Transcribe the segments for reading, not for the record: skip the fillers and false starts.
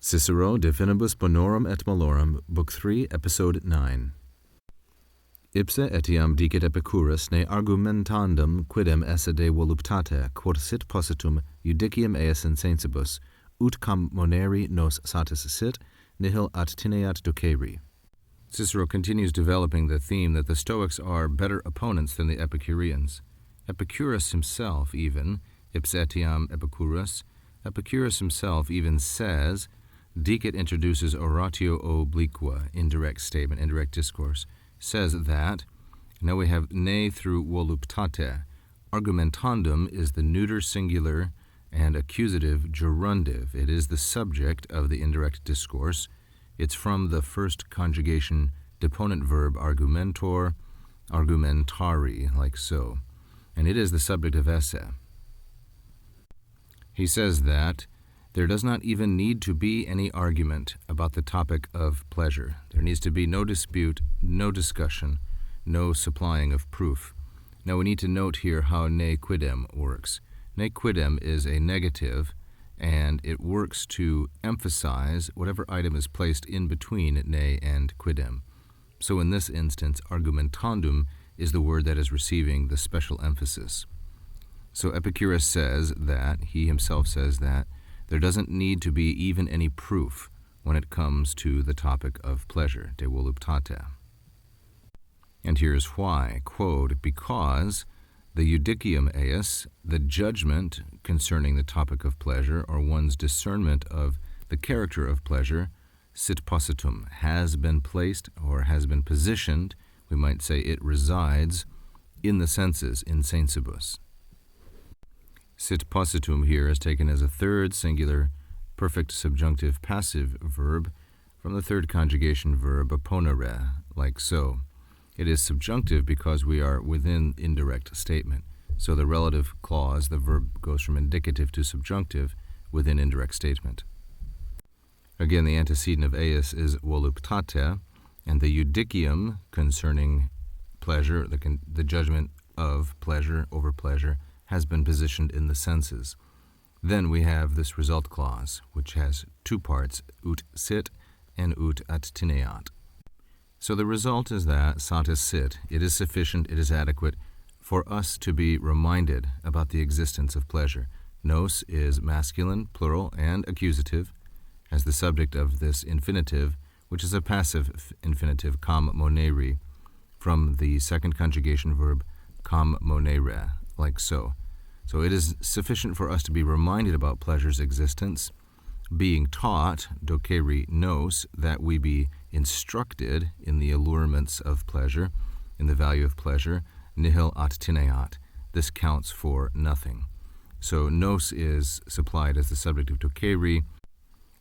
Cicero de Finibus Bonorum et Malorum, Book 3, Episode 9. Ipse etiam dicit Epicurus ne argumentandum quidem esse de voluptate, quod sit positum judicium eis in sensibus, ut cum moneri nos satis sit, nihil attineat doceri. Cicero continues developing the theme that the Stoics are better opponents than the Epicureans. Epicurus himself even, ipse etiam Epicurus himself even says, Dicit introduces oratio obliqua, indirect statement, indirect discourse, says that, now we have ne through voluptate. Argumentandum is the neuter singular and accusative gerundive. It is the subject of the indirect discourse. It's from the first conjugation deponent verb argumentor, argumentari, like so. And it is the subject of esse. He says that there does not even need to be any argument about the topic of pleasure. There needs to be no dispute, no discussion, no supplying of proof. Now we need to note here how ne quidem works. Ne quidem is a negative, and it works to emphasize whatever item is placed in between ne and quidem. So in this instance, argumentandum is the word that is receiving the special emphasis. So Epicurus says that, he himself says that, there doesn't need to be even any proof when it comes to the topic of pleasure, de voluptate. And here's why. Quote, because the judicium eis, the judgment concerning the topic of pleasure, or one's discernment of the character of pleasure, sit positum, has been placed or has been positioned, we might say it resides, in the senses, in sensibus. Sit positum here is taken as a third singular perfect subjunctive passive verb from the third conjugation verb apponere, like so. It is subjunctive because we are within indirect statement. So the relative clause, the verb goes from indicative to subjunctive within indirect statement. Again, the antecedent of eis is voluptate, and the judicium concerning pleasure, the judgment of pleasure over pleasure, has been positioned in the senses. Then we have this result clause, which has two parts, ut sit and ut attineat. So the result is that satis sit, it is sufficient, it is adequate for us to be reminded about the existence of pleasure. Nos is masculine, plural, and accusative as the subject of this infinitive, which is a passive infinitive, com moneri, from the second conjugation verb com monere, like so. So it is sufficient for us to be reminded about pleasure's existence, being taught, doceri nos, that we be instructed in the allurements of pleasure, in the value of pleasure, nihil attineat. This counts for nothing. So nos is supplied as the subject of doceri,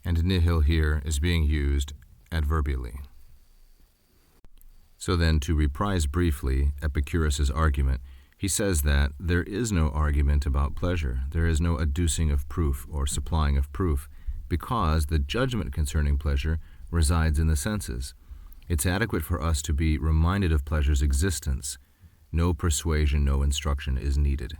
and nihil here is being used adverbially. So then, to reprise briefly Epicurus's argument, he says that there is no argument about pleasure. There is no adducing of proof or supplying of proof, because the judgment concerning pleasure resides in the senses. It's adequate for us to be reminded of pleasure's existence. No persuasion, no instruction is needed.